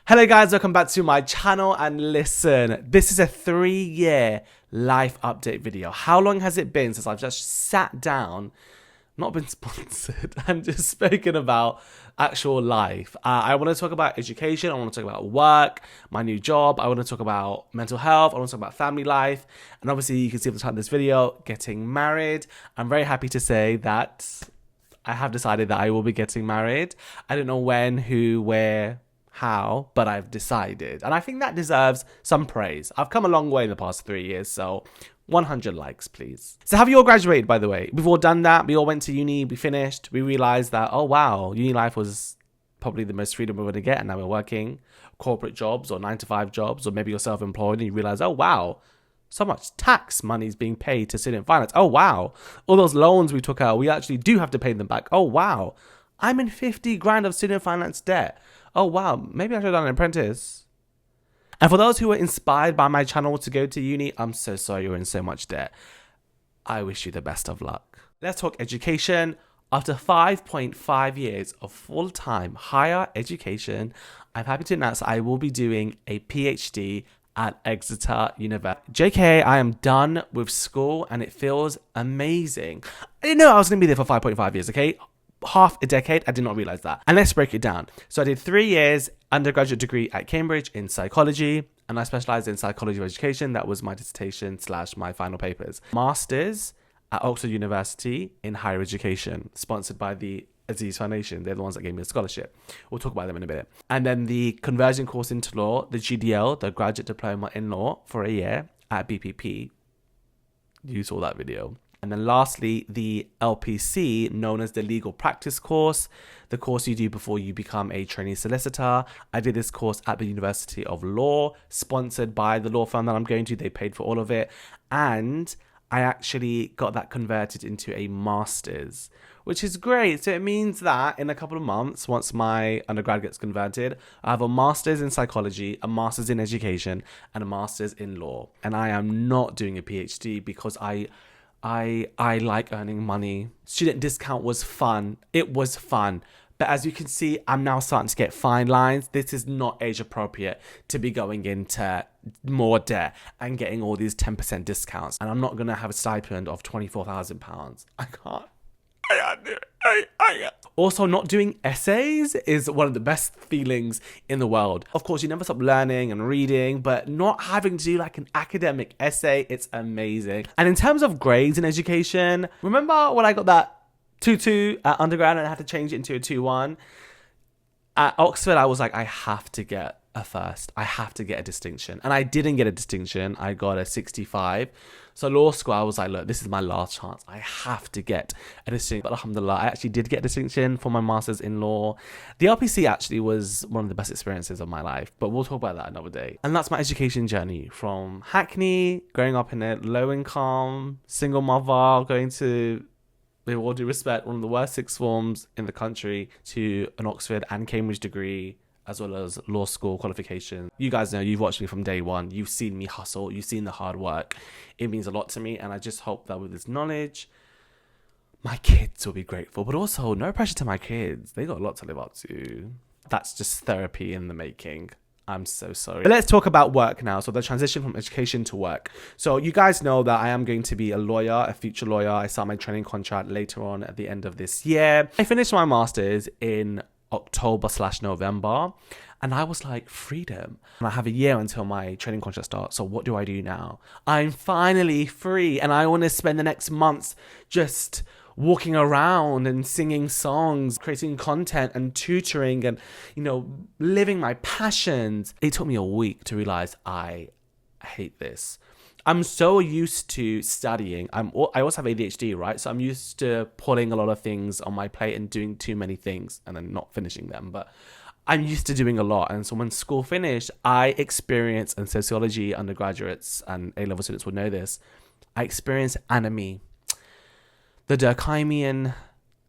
Hello guys, welcome back to my channel, and listen, this is a 3-year life update video. How long has it been since I've just sat down, not been sponsored, and just spoken about actual life? I want to talk about education, I want to talk about work, my new job, I want to talk about mental health, I want to talk about family life, and obviously you can see at the title of this video, getting married. I'm very happy to say that I have decided that I will be getting married. I don't know when, who, where, how, but I've decided, and I think that deserves some praise. I've come a long way in the past 3 years, so 100 likes please. So have you all graduated, by the way? We've all done that. We all went to uni, we finished, we realized that, oh wow, uni life was probably the most freedom we're going to get, and now we're working corporate jobs or 9-to-5 jobs, or maybe you're self-employed and you realize, oh wow, so much tax money is being paid to student finance. Oh wow, all those loans we took out, we actually do have to pay them back. Oh wow, I'm in 50 grand of student finance debt. Oh wow, maybe I should have done an apprentice. And for those who were inspired by my channel to go to uni, I'm so sorry you're in so much debt. I wish you the best of luck. Let's talk education. After 5.5 years of full-time higher education, I'm happy to announce I will be doing a PhD at Exeter University. JK, I am done with school and it feels amazing. I didn't know I was going to be there for 5.5 years, okay? Half a decade, I did not realize that. And let's break it down. So I did 3 years undergraduate degree at Cambridge in psychology, and I specialized in psychology of education. That was my dissertation / my final papers. Masters at Oxford University in higher education, sponsored by the Aziz Foundation. They're the ones that gave me a scholarship. We'll talk about them in a bit. And then the conversion course into law, the GDL, the graduate diploma in law, for a year at BPP. You saw that video. And then lastly, the LPC, known as the legal practice course, the course you do before you become a trainee solicitor. I did this course at the University of Law, sponsored by the law firm that I'm going to. They paid for all of it. And I actually got that converted into a master's, which is great. So it means that in a couple of months, once my undergrad gets converted, I have a master's in psychology, a master's in education, and a master's in law. And I am not doing a PhD because I like earning money. Student discount was fun. It was fun. But as you can see, I'm now starting to get fine lines. This is not age appropriate to be going into more debt and getting all these 10% discounts. And I'm not going to have a stipend of £24,000. I can't do it. Also, not doing essays is one of the best feelings in the world. Of course, you never stop learning and reading, but not having to do like an academic essay, it's amazing. And in terms of grades in education, remember when I got that 2-2 at undergrad and I had to change it into a 2-1? At Oxford, I was like, I have to get a first. I have to get a distinction. And I didn't get a distinction. I got a 65. So law school, I was like, look, this is my last chance. I have to get a distinction. But alhamdulillah, I actually did get a distinction for my master's in law. The LPC actually was one of the best experiences of my life, but we'll talk about that another day. And that's my education journey from Hackney, growing up in a low income, single mother, going to, with all due respect, one of the worst sixth forms in the country, to an Oxford and Cambridge degree, as well as law school qualification. You guys know, you've watched me from day one. You've seen me hustle. You've seen the hard work. It means a lot to me. And I just hope that with this knowledge, my kids will be grateful. But also, no pressure to my kids. They got a lot to live up to. That's just therapy in the making. I'm so sorry. But let's talk about work now. So the transition from education to work. So you guys know that I am going to be a lawyer, a future lawyer. I start my training contract later on at the end of this year. I finished my master's in October/November, and I was like, freedom. And I have a year until my training contract starts. So what do I do now? I'm finally free, and I want to spend the next months just walking around and singing songs, creating content and tutoring and, you know, living my passions. It took me a week to realize I hate this. I'm so used to studying. I also have ADHD, right? So I'm used to putting a lot of things on my plate and doing too many things and then not finishing them. But I'm used to doing a lot. And so when school finished, I experienced, and sociology undergraduates and A-level students will know this, I experienced anomie. The Durkheimian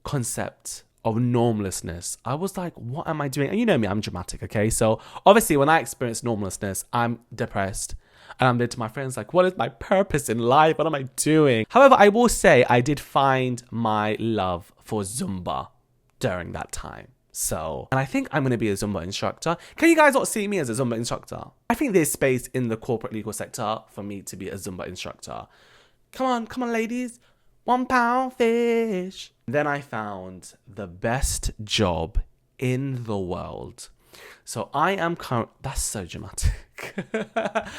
concept of normlessness. I was like, what am I doing? And you know me, I'm dramatic, okay? So obviously when I experience normlessness, I'm depressed. And I'm there to my friends like, what is my purpose in life? What am I doing? However, I will say I did find my love for Zumba during that time. So, and I think I'm going to be a Zumba instructor. Can you guys not see me as a Zumba instructor? I think there's space in the corporate legal sector for me to be a Zumba instructor. Come on, ladies. £1 fish. Then I found the best job in the world. So I am that's so dramatic.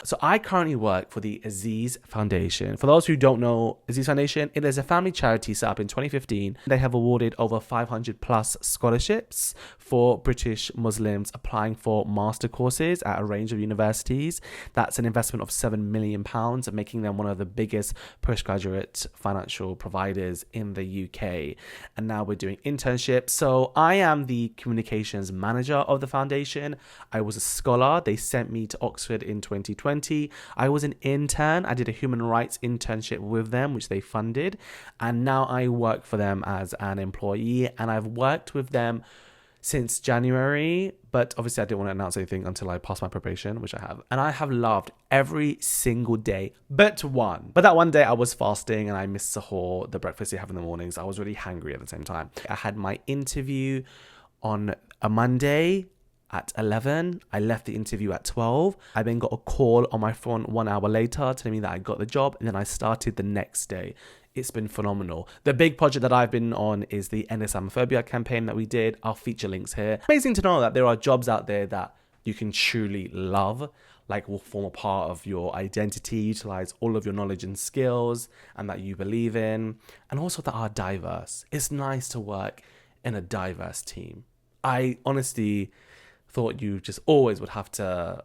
So I currently work for the Aziz Foundation. For those who don't know Aziz Foundation, it is a family charity set up in 2015. They have awarded over 500 plus scholarships for British Muslims applying for master courses at a range of universities. That's an investment of £7 million, making them one of the biggest postgraduate financial providers in the UK. And now we're doing internships. So I am the communications manager of the foundation. I was a scholar. They sent me to Oxford in 2020. I was an intern. I did a human rights internship with them, which they funded. And now I work for them as an employee. And I've worked with them since January, but obviously I didn't want to announce anything until I passed my probation, which I have. And I have loved every single day but one. But that one day I was fasting and I missed sahur, the breakfast you have in the mornings. I was really hungry at the same time. I had my interview on a Monday at 11. I left the interview at 12. I then got a call on my phone 1 hour later telling me that I got the job, and then I started the next day. It's been phenomenal. The big project that I've been on is the End Islamophobia campaign that we did. I'll feature links here. Amazing to know that there are jobs out there that you can truly love, like will form a part of your identity, utilize all of your knowledge and skills, and that you believe in, and also that are diverse. It's nice to work in a diverse team. I honestly thought you just always would have to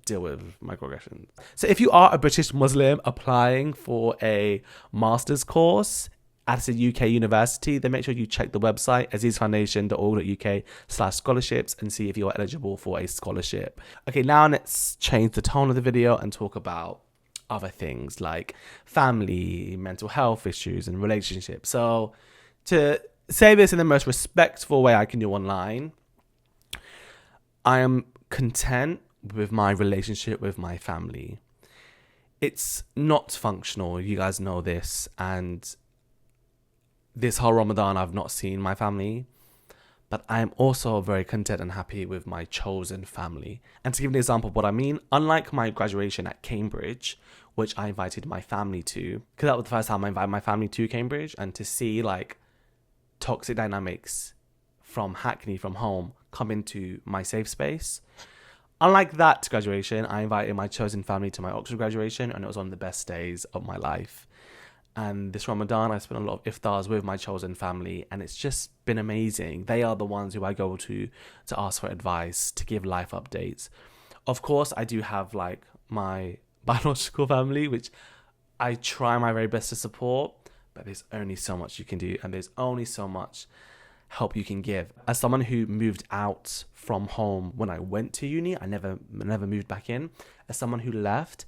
deal with microaggressions. So if you are a British Muslim applying for a master's course at a UK university, then make sure you check the website azizfoundation.org.uk/scholarships and see if you're eligible for a scholarship. Okay, now let's change the tone of the video and talk about other things like family, mental health issues, and relationships. So to say this in the most respectful way I can do online, I am content with my relationship with my family. It's not functional, you guys know this, and this whole Ramadan I've not seen my family, but I am also very content and happy with my chosen family. And to give an example of what I mean, unlike my graduation at Cambridge, which I invited my family to, because that was the first time I invited my family to Cambridge, and to see like toxic dynamics from Hackney, from home, come into my safe space. Unlike that graduation, I invited my chosen family to my Oxford graduation, and it was one of the best days of my life. And this Ramadan, I spent a lot of iftars with my chosen family, and it's just been amazing. They are the ones who I go to ask for advice, to give life updates. Of course, I do have like my biological family, which I try my very best to support, but there's only so much you can do, and there's only so much help you can give. As someone who moved out from home when I went to uni, I never moved back in. As someone who left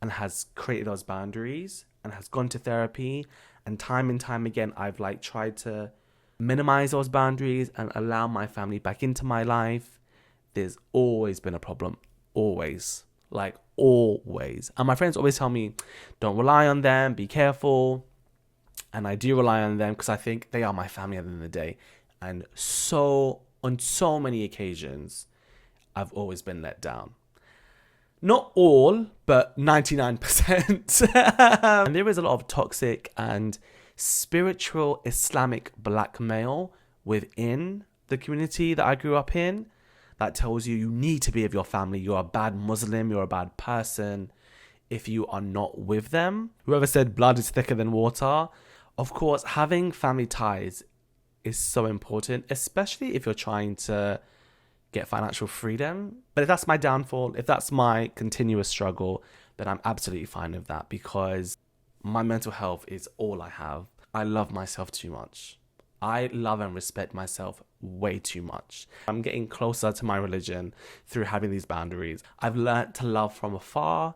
and has created those boundaries and has gone to therapy, and time again I've like tried to minimize those boundaries and allow my family back into my life, there's always been a problem. Always. Like always. And my friends always tell me, don't rely on them, be careful. And I do rely on them because I think they are my family at the end of the day. And on so many occasions, I've always been let down. Not all, but 99%. And there is a lot of toxic and spiritual Islamic blackmail within the community that I grew up in that tells you need to be with your family. You're a bad Muslim, you're a bad person if you are not with them. Whoever said blood is thicker than water. Of course, having family ties is so important, especially if you're trying to get financial freedom. But if that's my downfall, if that's my continuous struggle, then I'm absolutely fine with that, because my mental health is all I have. I love myself too much. I love and respect myself way too much. I'm getting closer to my religion through having these boundaries. I've learned to love from afar,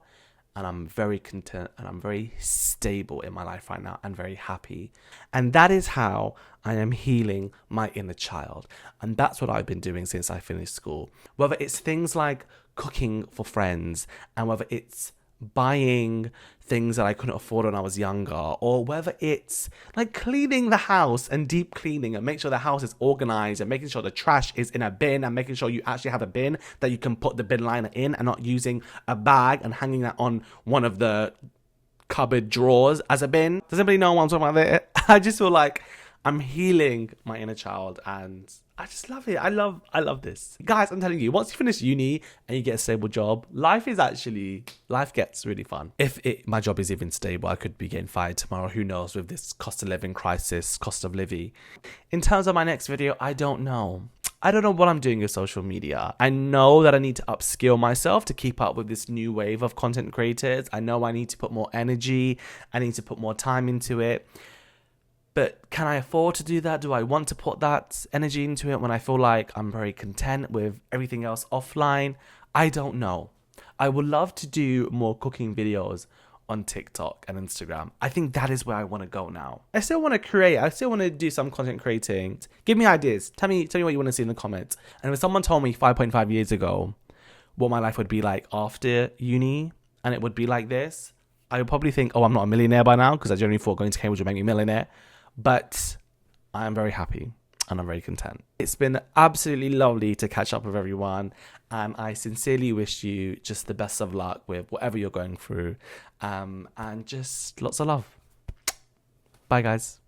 and I'm very content and I'm very stable in my life right now and very happy. And that is how I am healing my inner child. And that's what I've been doing since I finished school. Whether it's things like cooking for friends, and whether it's buying things that I couldn't afford when I was younger, or whether it's like cleaning the house and deep cleaning and make sure the house is organized and making sure the trash is in a bin and making sure you actually have a bin that you can put the bin liner in and not using a bag and hanging that on one of the cupboard drawers as a bin. Does anybody know what I'm talking about there? I just feel like I'm healing my inner child and I just love it. I love this. Guys, I'm telling you, once you finish uni and you get a stable job, life gets really fun. If my job is even stable, I could be getting fired tomorrow. Who knows with this cost of living crisis, cost of living. In terms of my next video, I don't know. I don't know what I'm doing with social media. I know that I need to upskill myself to keep up with this new wave of content creators. I know I need to put more energy. I need to put more time into it. But can I afford to do that? Do I want to put that energy into it when I feel like I'm very content with everything else offline? I don't know. I would love to do more cooking videos on TikTok and Instagram. I think that is where I want to go now. I still want to create. I still want to do some content creating. Give me ideas. Tell me what you want to see in the comments. And if someone told me 5.5 years ago what my life would be like after uni and it would be like this, I would probably think, oh, I'm not a millionaire by now because I generally thought going to Cambridge would make me a millionaire. But I am very happy and I'm very content. It's been absolutely lovely to catch up with everyone, and I sincerely wish you just the best of luck with whatever you're going through, and just lots of love. Bye, guys.